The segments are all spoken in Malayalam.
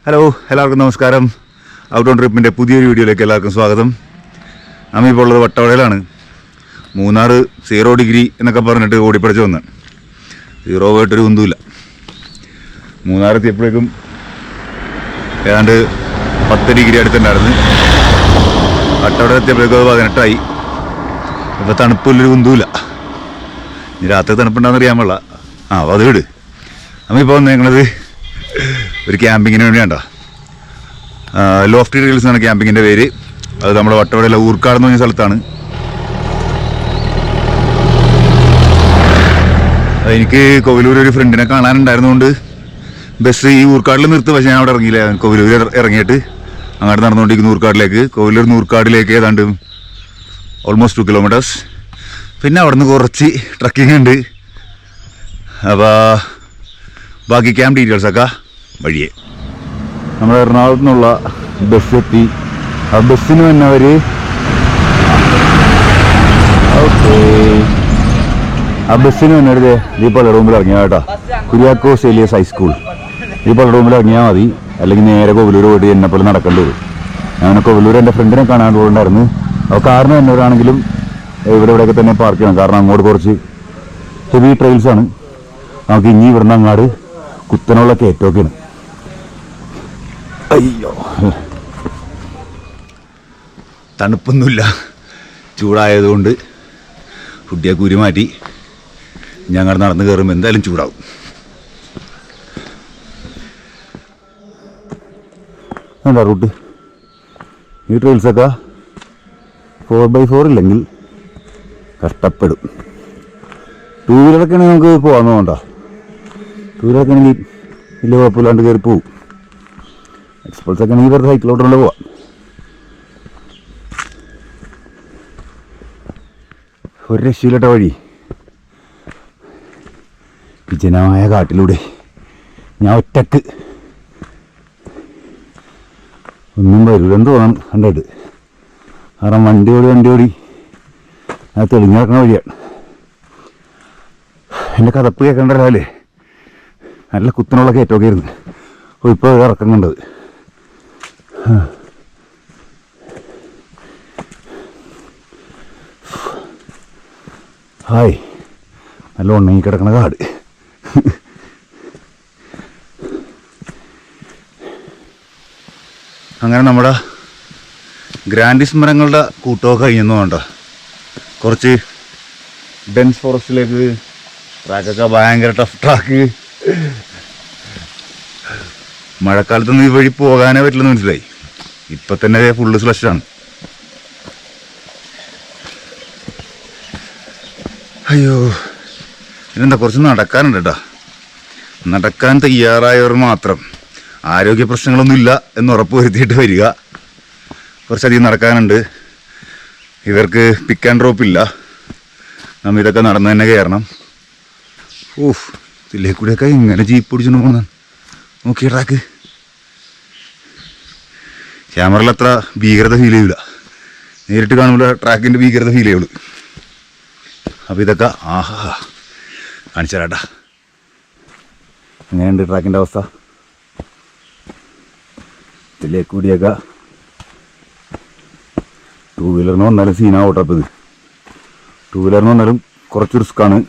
ഹലോ, എല്ലാവർക്കും നമസ്കാരം. ഔട്ട് ഓൺ ട്രിപ്പിൻ്റെ പുതിയൊരു വീഡിയോയിലേക്ക് എല്ലാവർക്കും സ്വാഗതം. നമ്മളിപ്പോൾ ഉള്ളത് വട്ടവടയിലാണ്. മൂന്നാർ 0 ഡിഗ്രി എന്നൊക്കെ പറഞ്ഞിട്ട് ഓടിപ്പടിച്ച് വന്ന് 0 പോയിട്ടൊരു ഒന്നുമില്ല. മൂന്നാർ എത്തിയപ്പോഴേക്കും ഏതാണ്ട് 10 ഡിഗ്രി അടുത്തുണ്ടായിരുന്നു. വട്ടവട എത്തിയപ്പോഴേക്കും 18ആയി. ഇപ്പോൾ തണുപ്പില്ലൊരു ഒന്നുമില്ല. ഇനി രാത്രി തണുപ്പുണ്ടാകുന്ന അറിയാൻ പാടില്ല. അപ്പോൾ അത് വിട്. നമ്മളിപ്പോൾ വന്നേക്കുന്നത് ഒരു ക്യാമ്പിങ്ങിന് വേണ്ടിയാണ്ടോ. ലോഫ്റ്റി ട്രെയിൽസ് എന്നാണ് ക്യാമ്പിങ്ങിൻ്റെ പേര്. അത് നമ്മുടെ വട്ടവടയിലെ ഊർക്കാട് എന്ന് പറഞ്ഞ സ്ഥലത്താണ്. എനിക്ക് കോവിലൂർ ഒരു ഫ്രണ്ടിനെ കാണാനുണ്ടായിരുന്നുകൊണ്ട് ബസ് ഈ ഊർക്കാടിൽ നിർത്തും. പക്ഷേ ഞാൻ അവിടെ ഇറങ്ങിയില്ല. കോവിലൂർ ഇറങ്ങിയിട്ട് അങ്ങോട്ട് നടന്നുകൊണ്ടിരിക്കുന്നു ഊർക്കാടിലേക്ക്. കോവിലൂർ ഊർക്കാടിലേക്ക് ഏതാണ്ട് ഓൾമോസ്റ്റ് 2 കിലോമീറ്റേഴ്സ്. പിന്നെ അവിടെ നിന്ന് കുറച്ച് ട്രക്കിംഗ് ഉണ്ട്. അപ്പോൾ ബാക്കി ക്യാമ്പ് ഡീറ്റെയിൽസൊക്കെ വഴിയേ. നമ്മൾ എറണാകുളത്തു നിന്നുള്ള ബസ് എത്തി. ആ ബസ്സിന് വന്നവർ ഈ പള്ളിയുടെ മുമ്പിൽ ഇറങ്ങിയാൽ കേട്ടോ. കുര്യാക്കോസ് ഏലിയസ് ഹൈസ്കൂൾ ഈ പള്ളിയുടെ മുമ്പിൽ ഇറങ്ങിയാൽ മതി. അല്ലെങ്കിൽ നേരെ കോവിലൂർ പോയിട്ട് എന്നെപ്പോലെ നടക്കേണ്ടി വരും. ഞാൻ കോവിലൂർ എൻ്റെ ഫ്രണ്ടിനെ കാണാൻ പോയിട്ടുണ്ടായിരുന്നു. അപ്പോൾ കാറിന് വന്നവരാണെങ്കിലും ഇവിടെയൊക്കെ തന്നെ പാർക്ക് ചെയ്യണം. കാരണം അങ്ങോട്ട് കുറച്ച് ഹെവി ട്രെയിൽസാണ്. നമുക്ക് ഇനി ഇവിടുന്ന് അങ്ങാട് കുത്തനുള്ള കയറ്റമൊക്കെയാണ്. അയ്യോ, തണുപ്പൊന്നുമില്ല. ചൂടായതുകൊണ്ട് ഫുഡിയെ കൂരി മാറ്റി ഞങ്ങൾ നടന്ന് കയറുമ്പോൾ എന്തായാലും ചൂടാവും. എന്താ റൂട്ട് ഈ ട്രെയിൽസൊക്കെ 4x4 ഇല്ലെങ്കിൽ കഷ്ടപ്പെടും. 2 വീലറൊക്കെ ആണെങ്കിൽ നമുക്ക് പോകാമെന്ന് വേണ്ട. 2 വീലറൊക്കെ ആണെങ്കിൽ വലിയ കുഴപ്പമില്ലാണ്ട് കയറി പോവും. എക്സ്പ്രസ്സൊക്കെ ആണെങ്കിൽ വെറുതെ സൈക്കിളോട്ടുള്ള പോവാം. ഒരു രക്ഷയിലട്ട വഴി. വിജനമായ കാട്ടിലൂടെ ഞാൻ ഒറ്റക്ക് ഒന്നും വരില്ലെന്ന് തോന്നണം കണ്ടിട്ട്. കാരണം വണ്ടി ഓടി അത് തെളിഞ്ഞു കിടക്കുന്ന വഴിയാണ്. എൻ്റെ കഥപ്പ് കേൾക്കണ്ടല്ലോ അല്ലേ. നല്ല കുത്തനുള്ള കയറ്റമൊക്കെ ആയിരുന്നു. അപ്പോൾ ഇപ്പോൾ ഇറക്കം കണ്ടത്. ഹായ്, നല്ല ഉണങ്ങി കിടക്കണ കാട്. അങ്ങനെ നമ്മുടെ ഗ്രാൻഡിസ് മരങ്ങളുടെ കൂട്ടമൊക്കെ കഴിഞ്ഞെന്ന് വേണ്ട. കുറച്ച് ഡെൻസ് ഫോറസ്റ്റിലേക്ക് ട്രാക്കൊക്കെ ഭയങ്കര ടഫ് ട്രാക്ക്. മഴക്കാലത്തൊന്നും ഈ വഴി പോകാനേ പറ്റില്ലെന്ന് മനസ്സിലായി. ഇപ്പം തന്നെ ഫുള്ള് സ്ലഷാണ്. അയ്യോ, ഇതെന്താ കുറച്ച് നടക്കാനുണ്ട് കേട്ടോ. നടക്കാൻ തയ്യാറായവർ മാത്രം, ആരോഗ്യ പ്രശ്നങ്ങളൊന്നുമില്ല എന്ന് ഉറപ്പ് വരുത്തിയിട്ട് വരിക. കുറച്ചധികം നടക്കാനുണ്ട്. ഇവർക്ക് പിക്ക് ആൻഡ് ഡ്രോപ്പ് ഇല്ല. നമ്മൾ ഇതൊക്കെ നടന്ന് തന്നെ കയറണം. ഓഹ്, ഇതിലേ കൂടെയൊക്കെ ഇങ്ങനെ ജീപ്പ് പിടിച്ചോണ്ട് പോകുന്ന നോക്കിയ ട്രാക്ക്. ക്യാമറയിൽ അത്ര ഭീകരത ഫീൽ ചെയ്യില്ല. നേരിട്ട് കാണുമ്പോൾ ട്രാക്കിൻ്റെ ഭീകരത ഫീൽ ചെയ്യുള്ളൂ. അപ്പോൾ ഇതൊക്കെ ആഹാ കാണിച്ചു തരാട്ടാ. എങ്ങനെയുണ്ട് ട്രാക്കിൻ്റെ അവസ്ഥ? ഇതിലേ കൂടിയൊക്കെ 2 വീലറിന് വന്നാലും സീനാ ഓട്ടപ്പത്. 2 വീലറിന് വന്നാലും കുറച്ച് റിസ്ക്കാണ്.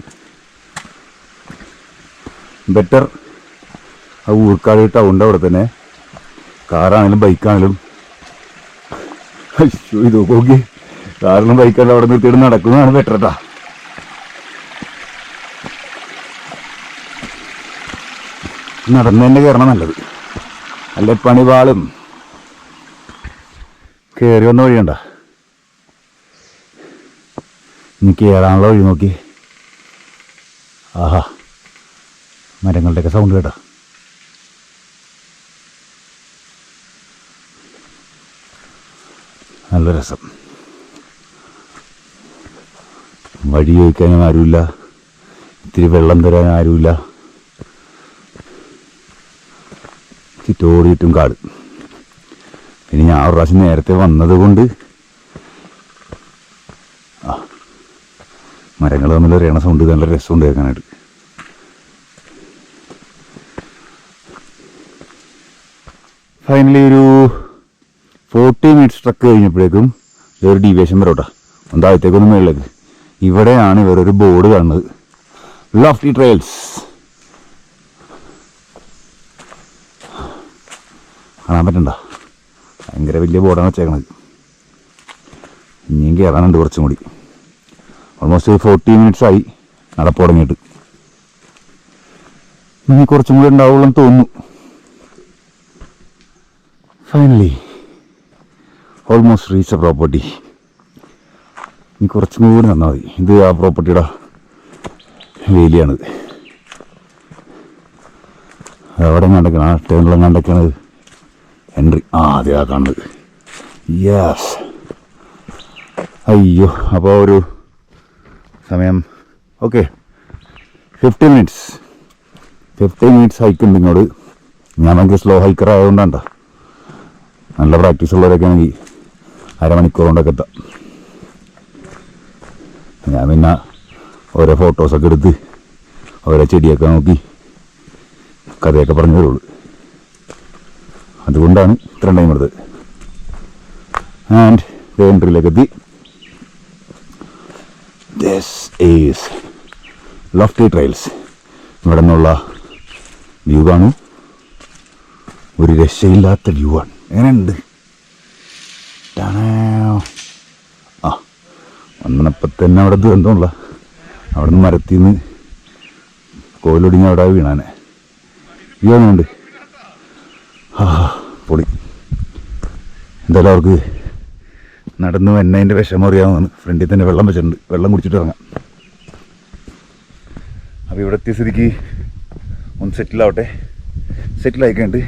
ബെറ്റർ ആ ഊർക്കാട് ടൗണിൻ്റെ അവിടെ തന്നെ കാറാണെങ്കിലും ബൈക്കാണെങ്കിലും. അയ്യോ, ഇത് നോക്കി കാറിലും ബൈക്കാണെങ്കിലും അവിടെ നിർത്തിയിട്ട് നടക്കുന്നതാണ് ബെറ്റർ കേട്ടാ. നടന്ന് തന്നെ കയറണം നല്ലത്. അല്ലെ പണിപാളും. കയറി വന്ന വഴിയുണ്ട. ഇനി കയറാനുള്ള വഴി നോക്കി. ആഹാ, മരങ്ങളുടെയൊക്കെ സൗണ്ട് കേട്ടോ. നല്ല രസം. വഴി ചോദിക്കാനും ആരുമില്ല. ഇത്തിരി വെള്ളം തരാൻ ആരുമില്ല. ചുറ്റോടിയിട്ടും കാട്. ഇനി ഞാൻ ഒരു പ്രാവശ്യം നേരത്തെ വന്നത് കൊണ്ട് മരങ്ങൾ തമ്മിൽ അറിയണ സൗണ്ട് നല്ല രസമുണ്ട് കേൾക്കാനായിട്ട്. ഫൈനലി ഒരു 40 മിനിറ്റ്സ് ട്രക്ക് കഴിഞ്ഞപ്പോഴേക്കും ഇതൊരു ഡീവിയേഷൻ വരോട്ടാ. ഒന്നാഴത്തേക്കൊന്നും മേളിലേക്ക്. ഇവിടെയാണ് ഇവരൊരു ബോർഡ് കാണുന്നത്, ലോഫ്റ്റി ട്രയൽസ്. കാണാൻ പറ്റണ്ട, ഭയങ്കര വലിയ ബോർഡാണ് വെച്ചേക്കണത്. ഇനിയും കയറാനുണ്ട് കുറച്ചും കൂടി. ഓൾമോസ്റ്റ് 40 മിനിറ്റ്സ് ആയി നടപ്പ് തുടങ്ങിയിട്ട്. ഇനി കുറച്ചും കൂടി ഉണ്ടാവുള്ളൂ എന്ന് തോന്നുന്നു. Finally almost reach A property. ഇനി കുറച്ചും കൂടി നന്നാൽ മതി. ഇത് ആ പ്രോപ്പർട്ടിയുടെ വേലിയാണിത്. അവിടെ കണ്ടേക്കണം, ആ ടേണിലും കണ്ടേക്കണത് എൻട്രി. അതെ ആ കാണുന്നത്. യെസ്. അയ്യോ, അപ്പോൾ ഒരു സമയം ഓക്കെ 50 മിനിറ്റ്സ് ഹൈക്കുണ്ട് ഇങ്ങോട്ട്. ഞാൻ ഭയങ്കര സ്ലോ ഹൈക്കർ ആയതുകൊണ്ടാണ്. നല്ല പ്രാക്ടീസ് ഉള്ളവരൊക്കെ ആണെങ്കിൽ അരമണിക്കൂർ കൊണ്ടൊക്കെ എത്താം. ഞാൻ പിന്നെ ഓരോ ഫോട്ടോസൊക്കെ എടുത്ത് ഓരോ ചെടിയൊക്കെ നോക്കി കഥയൊക്കെ പറഞ്ഞു തരുള്ളൂ. അതുകൊണ്ടാണ് ഇത്രയും ടൈം എടുത്തത്. ആൻഡ് എൻട്രിയിലേക്ക് എത്തി. This is lofty trials. ഇവിടെ നിന്നുള്ള വ്യൂ കാണൂ, ഒരു രക്ഷയില്ലാത്ത വ്യൂ ആണ്. എങ്ങനെയുണ്ട്? വന്നപ്പോൾ തന്നെ അവിടെ ദുരന്തമുള്ള അവിടെ നിന്ന് മരത്തിൽ നിന്ന് കോലൊടിഞ്ഞ് അവിടെ വീണാനെ. വ്യൂ എങ്ങനെയുണ്ട്? പൊളി. എന്തായാലും അവർക്ക് നടന്നു എന്നതിൻ്റെ വിഷമം അറിയാവുന്നതാണ്. ഫ്രണ്ടിൽ തന്നെ വെള്ളം വെച്ചിട്ടുണ്ട്, വെള്ളം കുടിച്ചിട്ട് ഇറങ്ങാം. അപ്പോൾ ഇവിടെ എത്തിയ സ്ഥിതിക്ക് ഒന്ന് സെറ്റിലാവട്ടെ. സെറ്റിലായിക്കഴിഞ്ഞിട്ട്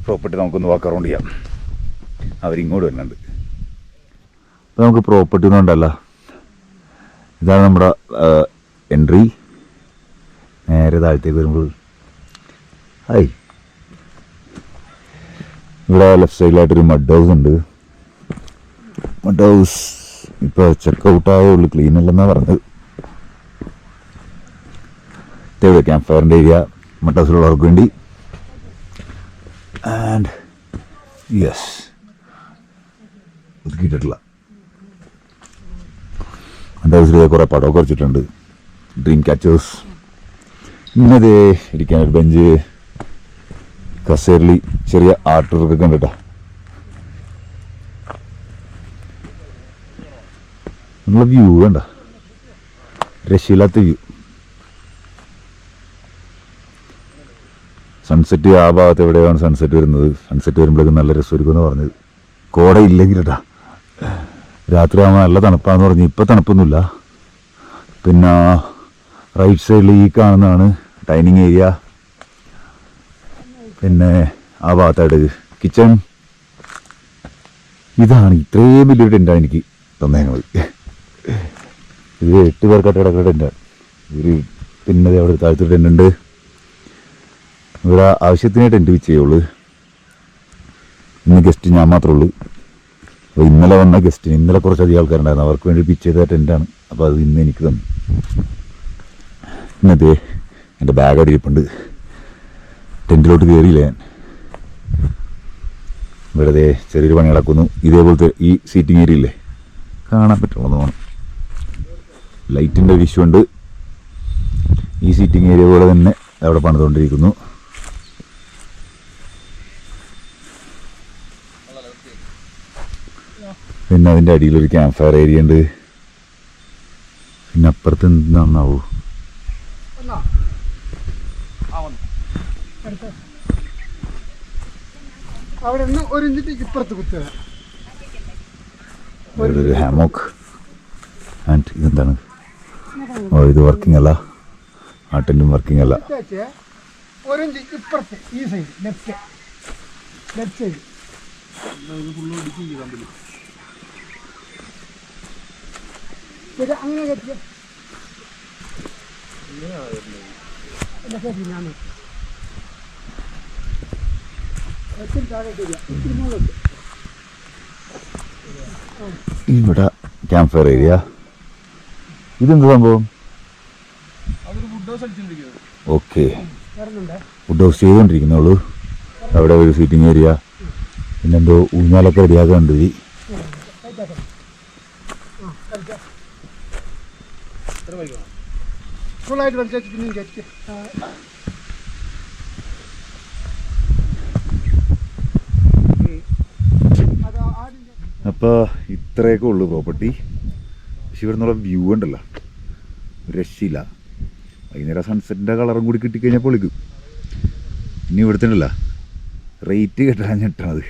പ്രോപ്പർട്ടി നമുക്കൊന്ന് വാക്ക് അറൗണ്ട് ചെയ്യാം. അവരിങ്ങോട്ട് വരുന്നുണ്ട്. അപ്പോൾ നമുക്ക് പ്രോപ്പർട്ടി ഒന്നും ഉണ്ടല്ല. ഇതാണ് നമ്മുടെ എൻട്രി. നേരെ താഴത്തേക്ക് വരുമ്പോൾ ഇവിടെ ലെഫ്റ്റ് സൈഡിലായിട്ടൊരു മഡ് ഹൗസ് ഉണ്ട്. മഡ് ഹൗസ് ഇപ്പോൾ ചെക്കൗട്ടായേ ഉള്ളൂ, ക്ലീൻ അല്ലെന്നാണ് പറഞ്ഞത്. ഇവിടെ ക്യാമ്പ് ഫയറിൻ്റെ ഏരിയ മഡ് ഹൗസിലുള്ളവർക്ക് വേണ്ടി. ആൻഡ് യെസ്, ഒതുക്കിയിട്ടില്ല. മഡ് ഹൗസിൽ കുറേ പടമൊക്കെ വെച്ചിട്ടുണ്ട്, ഡ്രീം ക്യാച്ചേഴ്സ്. ഇന്നതേ ഇരിക്കാനൊരു ബെഞ്ച്, കസേരലി ചെറിയ ആർട്ട് വർക്കൊക്കെ ഉണ്ട് കേട്ടോ. നല്ല വ്യൂ വേണ്ട, രക്ഷയില്ലാത്ത വ്യൂ. സൺസെറ്റ് ആ ഭാഗത്ത് എവിടെയാണ് സൺസെറ്റ് വരുന്നത്. സൺസെറ്റ് വരുമ്പോഴേക്കും നല്ല രസമായിരിക്കും എന്ന് പറഞ്ഞത്. കോട ഇല്ലെങ്കിൽ കേട്ടാ, രാത്രി ആകുമ്പോൾ നല്ല തണുപ്പാന്ന് പറഞ്ഞു. ഇപ്പം തണുപ്പൊന്നുമില്ല. പിന്നെ റൈറ്റ് സൈഡിൽ ഈ കാണുന്നതാണ് ഡൈനിങ് ഏരിയ. പിന്നെ ആ ഭാഗത്തായിട്ട് കിച്ചൺ. ഇതാണ് ഇത്രയും വലിയൊരു ടെൻ്റാണ് എനിക്ക് തന്നേങ്ങൾ. ഇത് 8 പേർക്കായിട്ട് കിടക്കുന്ന ടെൻ്റാണ്. പിന്നെ അവിടെ താഴത്തൊരു ടെൻ്റുണ്ട്. ഇവിടെ ആവശ്യത്തിനേ ടെൻറ്റ് പിച്ച് ചെയ്യുള്ളൂ. ഇന്ന് ഗസ്റ്റ് ഞാൻ മാത്രമേ ഉള്ളൂ. അപ്പോൾ ഇന്നലെ വന്ന ഗസ്റ്റിന്, ഇന്നലെ കുറച്ചധികം ആൾക്കാരുണ്ടായിരുന്നു, അവർക്ക് വേണ്ടി പിച്ച് ചെയ്ത ടെൻറ്റാണ്. അപ്പോൾ അത് ഇന്ന് എനിക്ക് തന്നു. ഇന്നത്തെ എൻ്റെ ബാഗ് അടിയിപ്പുണ്ട്. ടെൻറ്റിലോട്ട് കയറിയില്ല ഞാൻ. ഇവിടെ ചെറിയൊരു പണി നടക്കുന്നു. ഇതേപോലത്തെ ഈ സീറ്റിംഗ് ഏരിയ ഇല്ലേ, കാണാൻ പറ്റുള്ളൂ തോന്നുന്നു. ലൈറ്റിൻ്റെ ഒരു ഇഷ്യൂ ഉണ്ട്. ഈ സീറ്റിംഗ് ഏരിയ പോലെ തന്നെ അവിടെ പണിതുകൊണ്ടിരിക്കുന്നു. പിന്നെ അതിൻ്റെ അടിയിലൊരു ക്യാമ്പ് ഫയർ ഏരിയ ഉണ്ട്. പിന്നെ അപ്പുറത്ത് എന്താണാവൂ, ഒരു ഹാമോക്ക്. ആൻഡ് ഇതെന്താണ്? ഓ, ഇത് വർക്കിംഗ് അല്ല, ആ ടെൻറ്റും വർക്കിംഗ് അല്ല. ഇവിടെ ക്യാമ്പ് ഫയർ ഏരിയ. ഇതെന്ത് സംഭവം? ഓക്കെ, വുഡ് ഹൗസ് ചെയ്തുകൊണ്ടിരിക്കുന്നുള്ളൂ. അവിടെ ഒരു സീറ്റിംഗ് ഏരിയ, പിന്നെന്തോ ഊഞ്ഞാലൊക്കെ റെഡിയാക്കുന്നുണ്ട്. അപ്പോൾ ഇത്രയൊക്കെ ഉള്ളു പ്രോപ്പർട്ടി. പക്ഷെ ഇവിടെ നിന്നുള്ള വ്യൂ ഉണ്ടല്ലോ, രക്ഷയില്ല. വൈകുന്നേരം സൺസെറ്റിൻ്റെ കളറും കൂടി കിട്ടിക്കഴിഞ്ഞാൽ പൊളിക്കും. ഇനി ഇവിടുത്തെ ഉണ്ടല്ല റേറ്റ് കേട്ടാൽ ഞെട്ടണത്.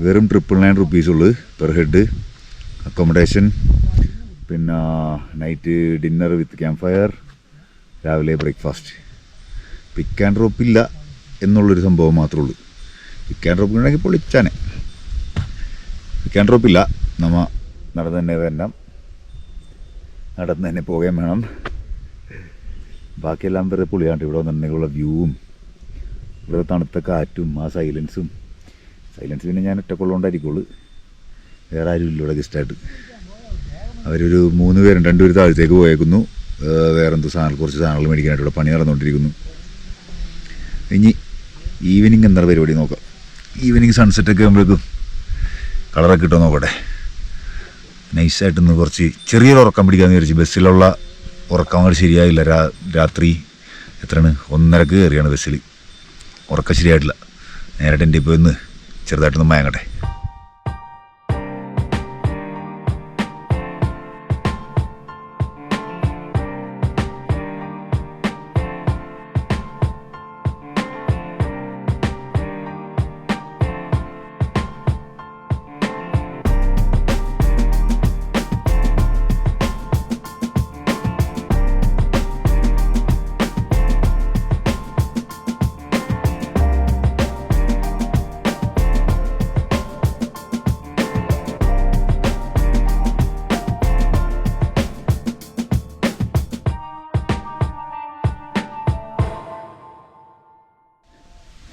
വെറും 999 റുപ്പീസ് ഉള്ളു പെർ ഹെഡ്. അക്കോമഡേഷൻ, പിന്നെ നൈറ്റ് ഡിന്നർ വിത്ത് ക്യാമ്പ് ഫയർ, രാവിലെ ബ്രേക്ക്ഫാസ്റ്റ്. പിക്ക് ആൻഡ് ഡ്രോപ്പ് ഇല്ല എന്നുള്ളൊരു സംഭവം മാത്രമേ ഉള്ളൂ. പിക്ക് ആൻഡ് ഡ്രോപ്പ് ഉണ്ടെങ്കിൽ പൊളിച്ചാനെ. പിക്ക് ആൻഡ് ഡ്രോപ്പ് ഇല്ല, നമ്മ നടന്ന് തന്നെ വരണം, നടന്ന് തന്നെ പോവുകയും വേണം. ബാക്കിയെല്ലാം വെറുതെ പൊളിയാണ്ട്. ഇവിടെ വന്നിട്ടുള്ള വ്യൂവും ഇവിടെ തണുത്ത കാറ്റും ആ സൈലൻസ് പിന്നെ ഞാൻ ഒറ്റക്കൊള്ളുകൊണ്ടായിരിക്കുള്ളൂ, വേറെ ആരും ഇല്ല ഇവിടെ ഗസ്റ്റായിട്ട്. അവരൊരു 3 പേരുണ്ട്, 2 പേര് താഴത്തേക്ക് പോയേക്കുന്നു. വേറെന്തോ കുറച്ച് സാധനങ്ങൾ മേടിക്കാനായിട്ട് ഇവിടെ പണി നടന്നുകൊണ്ടിരിക്കുന്നു. ഇനി ഈവനിങ് എന്താണ് പരിപാടി നോക്കാം. ഈവനിങ് സൺസെറ്റൊക്കെ ആകുമ്പോഴേക്കും കളറൊക്കെ കിട്ടുമോ നോക്കട്ടെ. നൈസായിട്ടൊന്ന് കുറച്ച് ചെറിയൊരു ഉറക്കം പിടിക്കാമെന്ന് വിചാരിച്ചു. ബസ്സിലുള്ള ഉറക്കം അങ്ങോട്ട് ശരിയായില്ല. രാത്രി എത്രയാണ് 1:30 കയറിയാണ് ബസ്സിൽ. ഉറക്കം ശരിയായിട്ടില്ല. നേരെ ടെൻറ്റിൽ പോയി ഒന്ന് ചെറുതായിട്ടൊന്ന് മയങ്ങട്ടെ.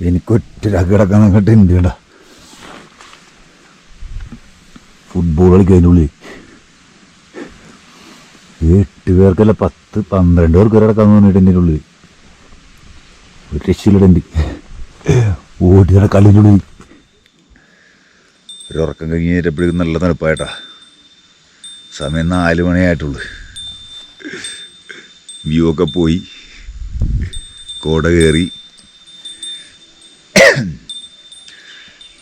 എനിക്കൊറ്റരാക്കി കിടക്കാൻ നോക്കട്ടെ. എന്ത് വേണ്ട ഫുട്ബോൾ കളിക്കുന്നതിനുള്ളിൽ 8 പേർക്കല്ല 10-12 പേർക്ക് കിടക്കാൻ തോന്നിയിട്ട് എൻ്റെ ഉള്ളിൽ ഒരു രക്ഷയിലിടണ്ട് ഓടി നടക്കല്ലിൻ്റെ ഉള്ളിൽ. ഒരു ഉറക്കം കഴിഞ്ഞപ്പോഴേക്കും നല്ല തണുപ്പായിട്ടാ. സമയം 4 മണിയായിട്ടുള്ളൂ. വ്യൂ ഒക്കെ പോയി, കോട കയറി.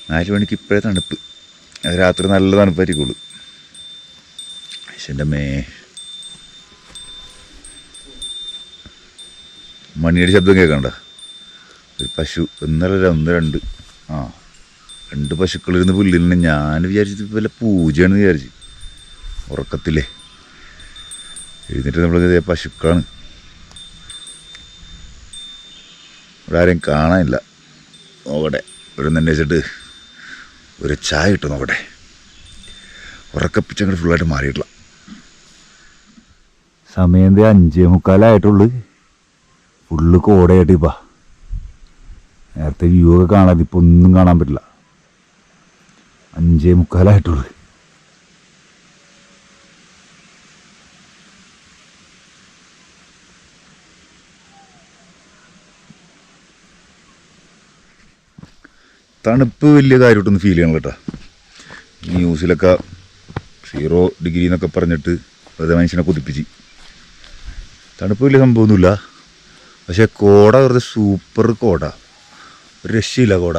4 മണിക്ക് ഇപ്പോഴേ തണുപ്പ്. രാത്രി നല്ല തണുപ്പായിരിക്കുള്ളൂ. പക്ഷെ എൻ്റെ മണിയുടെ ശബ്ദം കേൾക്കണ്ട. ഒരു പശു ഒന്നല്ല 1-2 2 പശുക്കളിരുന്ന് പുല്ലിന്. ഞാൻ വിചാരിച്ചത് വല്ല പൂജയാണെന്ന് വിചാരിച്ചു. ഉറക്കത്തില്ലേ എഴുന്നേറ്റ് നമ്മൾ പശുക്കളാണ്. ഇവിടെ ആരെയും കാണാനില്ല. നോക്കട്ടെ, ഒരു അന്വേഷിച്ചിട്ട് ഒരു ചായ ഇട്ട് നോക്കട്ടെ. ഉറക്കപ്പിച്ചങ്ങോട്ട് ഫുള്ളായിട്ട് മാറിയിട്ടില്ല. സമയം 5:45 ഫുള്ള് കോടയായിട്ട്. ഇപ്പം നേരത്തെ വ്യൂ ഒക്കെ കാണാതെ ഇപ്പം ഒന്നും കാണാൻ പറ്റില്ല. 5:45 തണുപ്പ് വലിയ കാര്യമായിട്ടൊന്നും ഫീൽ ചെയ്യണം കേട്ടോ. ന്യൂസിലൊക്കെ 0 ഡിഗ്രി എന്നൊക്കെ പറഞ്ഞിട്ട് വെറുതെ മനുഷ്യനെ കൊതിപ്പിച്ച്. തണുപ്പ് വലിയ സംഭവമൊന്നുമില്ല. പക്ഷേ കോട വെറുതെ സൂപ്പർ കോട. ഒരു രക്ഷയില്ല കോട.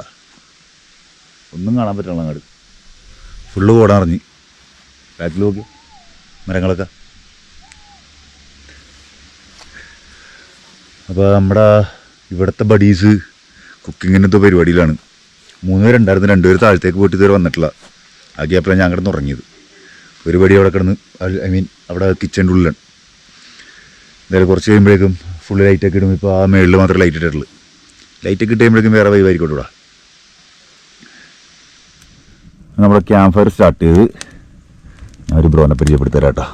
ഒന്നും കാണാൻ പറ്റില്ല. അങ്ങോട്ട് ഫുള്ള് കോട നിറഞ്ഞ്. ബാക്കിൽ നോക്കി മരങ്ങളൊക്കെ. അപ്പോൾ നമ്മുടെ ഇവിടുത്തെ ബഡീസ് കുക്കിങ്ങിനത്തെ പരിപാടിയിലാണ്. 3 പേരുണ്ടായിരുന്നു. 2 പേര് താഴത്തേക്ക് പോയിട്ട് ഇതുവരെ വന്നിട്ടില്ല. ആ ഗ്യാപ്പിലാണ് ഞാൻ കിടന്ന് ഉറങ്ങിയത്. ഒരു പടി അവിടെ കിടന്ന്, അവിടെ കിച്ചൻ്റെ ഉള്ളിലാണ്. എന്തായാലും കുറച്ച് കഴിയുമ്പോഴേക്കും ഫുള്ള് ലൈറ്റൊക്കെ ഇടും. ഇപ്പോൾ ആ മേളിൽ മാത്രമേ ലൈറ്റ് ഇട്ടിട്ടുള്ളൂ. ലൈറ്റൊക്കെ ഇട്ട് കഴിയുമ്പോഴേക്കും വേറെ വൈവായിരിക്കും ഇവിടെ. നമ്മുടെ ക്യാമ്പ് ഫയർ സ്റ്റാർട്ട് ചെയ്ത് ഞാൻ ഒരു ബ്രോനെ പരിചയപ്പെടുത്തരാം കേട്ടോ.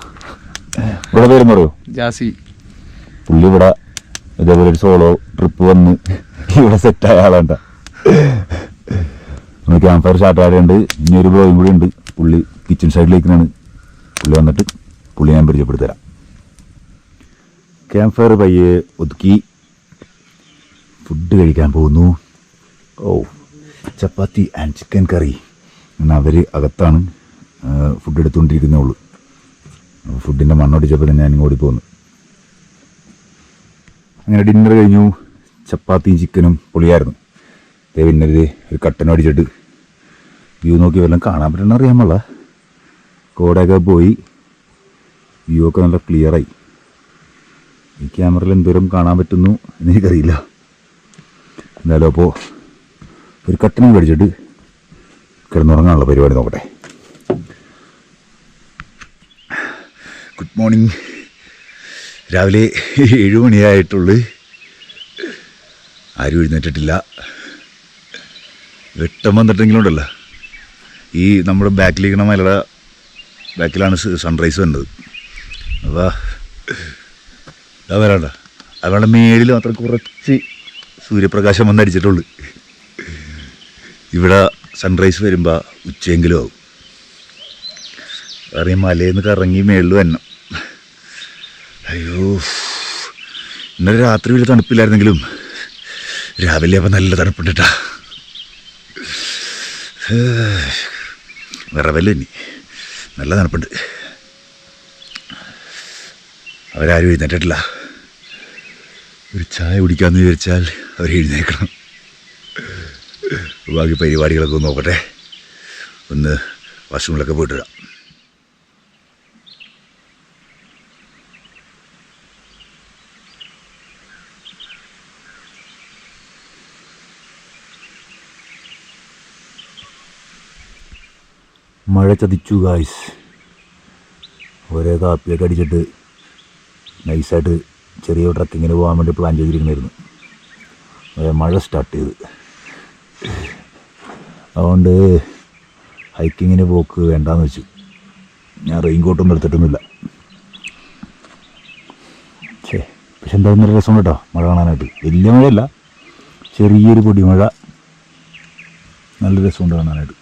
ഇവിടെ പേരെന്ന് പറയൂ? ജാസി. പുള്ളി ഇവിടെ ഇതേപോലെ ഒരു സോളോ ട്രിപ്പ് വന്ന് ഇവിടെ സെറ്റായ ആളാണ്ട. നമ്മൾ ക്യാമ്പ് ഫയർ സ്റ്റാർട്ട് ആയതുകൊണ്ട് ഇനി ഒരു ബ്രോയും കൂടി ഉണ്ട്. പുള്ളി കിച്ചൺ സൈഡിലേക്കാണ്. പുള്ളി വന്നിട്ട് പുള്ളി ഞാൻ പരിചയപ്പെടുത്തരാം. ക്യാമ്പ് ഫയർ പയ്യെ ഒതുക്കി ഫുഡ് കഴിക്കാൻ പോകുന്നു. ഓ, ചപ്പാത്തി ആൻഡ് ചിക്കൻ കറി. എന്നാൽ അവർ അകത്താണ് ഫുഡ് എടുത്തുകൊണ്ടിരിക്കുന്നേ ഉള്ളൂ. ഫുഡിൻ്റെ മണ്ണൊടിച്ചപ്പോൾ തന്നെ ഞാൻ ഓടി പോന്നു. അങ്ങനെ ഡിന്നർ കഴിഞ്ഞു. ചപ്പാത്തിയും ചിക്കനും പൊളിയായിരുന്നു. പിന്നെ ഒരു കട്ടൻ അടിച്ചിട്ട് വ്യൂ നോക്കി വല്ലതും കാണാൻ പറ്റണമെന്ന് അറിയാൻ പാടില്ല. കോടയൊക്കെ പോയി വ്യൂ ഒക്കെ നല്ല ക്ലിയറായി. ഈ ക്യാമറയിൽ എന്തോരം കാണാൻ പറ്റുന്നു എന്നെനിക്കറിയില്ല. എന്തായാലും അപ്പോൾ ഒരു കട്ടനും കടിച്ചിട്ട് കിടന്നുറങ്ങാനുള്ള പരിപാടി നോക്കട്ടെ. Good morning. രാവിലെ 7 മണിയായിട്ടുള്ളൂ. ആരും എഴുന്നേറ്റിട്ടില്ല. വെട്ടം വന്നിട്ടെങ്കിലും ഉണ്ടല്ലോ, ഈ നമ്മുടെ ബാക്കിലിരിക്കണ മലയുടെ ബാക്കിലാണ് സൺറൈസ് വന്നത്. അപ്പോൾ ഇതാ വരാണ്ട, അവളുടെ മേളിൽ മാത്രം കുറച്ച് സൂര്യപ്രകാശം വന്നടിച്ചിട്ടുള്ളൂ. ഇവിടെ സൺറൈസ് വരുമ്പോൾ ഉച്ചയെങ്കിലും ആവും. അറിയാം, മലയിൽ നിന്ന് കറങ്ങി മേളിൽ വരണം. അയ്യോ, ഇന്നലെ രാത്രി വലിയ തണുപ്പില്ലായിരുന്നെങ്കിലും രാവിലെ അപ്പം നല്ല തണുപ്പുണ്ടിട്ടാ. വിറവല്ല ഇനി, നല്ല തണുപ്പുണ്ട്. അവരാരും എഴുന്നേറ്റിട്ടില്ല. ഒരു ചായ കുടിക്കാമെന്ന് വിചാരിച്ചാൽ അവർ എഴുന്നേക്കണം. ബാക്കി പരിപാടികളൊക്കെ ഒന്ന് നോക്കട്ടെ. ഒന്ന് വാഷ്റൂമിലൊക്കെ പോയിട്ട് വരാം. മഴ ചതിച്ചു ഗായ്സ്. ഓരോ കാപ്പിയൊക്കെ അടിച്ചിട്ട് നൈസായിട്ട് ചെറിയ ട്രക്കിങ്ങിന് പോകാൻ വേണ്ടി പ്ലാൻ ചെയ്തിരിക്കണമായിരുന്നു. മഴ സ്റ്റാർട്ട് ചെയ്ത്, അതുകൊണ്ട് ഹൈക്കിങ്ങിന് പോക്ക് വേണ്ടാന്ന് വെച്ചു. ഞാൻ റെയിൻകോട്ടൊന്നും എടുത്തിട്ടൊന്നുമില്ല. പക്ഷെ എന്തായാലും നല്ല രസം കേട്ടോ മഴ കാണാനായിട്ട്. വലിയ മഴയല്ല, ചെറിയൊരു പൊടിമഴ. നല്ല രസമുണ്ട് കാണാനായിട്ട്.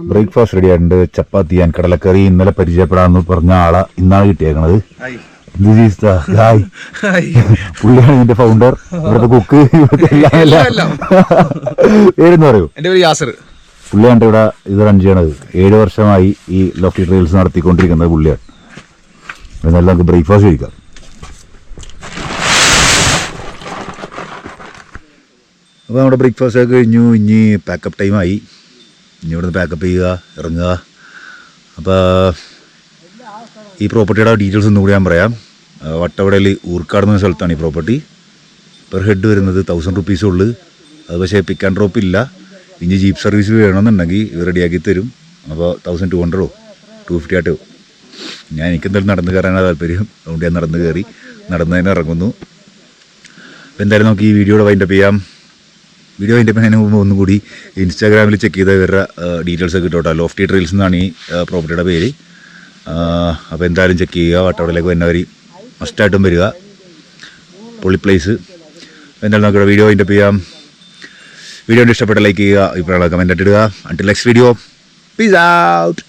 ബ്രേക്ക്ഫാസ്റ്റ് റെഡി ആയിട്ടുണ്ട്. ചപ്പാത്തി ആൻഡ് കടലക്കറി. ഇന്നലെ പരിചയപ്പെടാമെന്ന് പറഞ്ഞ ആളെ ഇന്നാണ് കിട്ടിയേക്കണത്. പുള്ളിയാണ് ഇതിന്റെ ഫൗണ്ടർ, ഇവിടുത്തെ കുക്ക്, പേരെന്ന് പറയൂ? എന്റെ പേര് യാസർ. പുള്ളിയാണ് ഇവിടെ ഇത് റൺ ചെയ്യണത്. 7 വർഷമായി ഈ ലോഫ്റ്റി ട്രെയിൽസ് നടത്തിക്കൊണ്ടിരിക്കുന്നത് പുള്ളിയാണ്. എന്നാലും നമുക്ക് ബ്രേക്ക്ഫാസ്റ്റ് കഴിക്കാം. അപ്പോൾ നമ്മുടെ ബ്രേക്ക്ഫാസ്റ്റ് ഒക്കെ കഴിഞ്ഞു. ഇനി പാക്കപ്പ് ടൈമായി. ഇനി ഇവിടുന്ന് പാക്കപ്പ് ചെയ്യുക, ഇറങ്ങുക. അപ്പോൾ ഈ പ്രോപ്പർട്ടിയുടെ ഡീറ്റെയിൽസ് ഒന്നും കൂടി ഞാൻ പറയാം. വട്ടവടയിൽ ഊർക്കാട് എന്ന സ്ഥലത്താണ് ഈ പ്രോപ്പർട്ടി. പെർ ഹെഡ് വരുന്നത് 1000 റുപ്പീസേ ഉള്ളൂ. അത് പക്ഷേ പിക്ക് ആൻഡ് ഡ്രോപ്പ് ഇല്ല. ഇനി ജീപ്പ് സർവീസ് വേണമെന്നുണ്ടെങ്കിൽ ഇത് റെഡിയാക്കി തരും. അപ്പോൾ 1200 250 ആയിട്ട്. എനിക്കെന്തായാലും നടന്ന് കയറാനാണ് താല്പര്യം. അതുകൊണ്ട് ഞാൻ നടന്ന് കയറി നടന്ന് തന്നെ ഇറങ്ങുന്നു. അപ്പോൾ എന്തായാലും നമുക്ക് ഈ വീഡിയോയുടെ വൈൻഡപ്പ് ചെയ്യാം. വീഡിയോ അതിൻ്റെ പിന്നെ ഒന്നും കൂടി ഇൻസ്റ്റാഗ്രാമിൽ ചെക്ക് ചെയ്ത ഇവരുടെ ഡീറ്റെയിൽസ് ഒക്കെ കിട്ടും കേട്ടോ. ലോഫ്റ്റി ട്രെയിൽസ് എന്നാണ് ഈ പ്രോപ്പർട്ടിയുടെ പേര്. അപ്പോൾ എന്തായാലും ചെക്ക് ചെയ്യുക. വട്ടവടയിലേക്ക് വരുന്നവർ മസ്റ്റായിട്ടും വരിക. പൊളി പ്ലേസ്. എന്തായാലും നമുക്ക് വീഡിയോ അതിൻ്റെ ചെയ്യാം. വീഡിയോ ഇഷ്ടപ്പെട്ട ലൈക്ക് ചെയ്യുക, അഭിപ്രായങ്ങൾ കമൻറ്റ് ഇടുക. Until next video, peace out.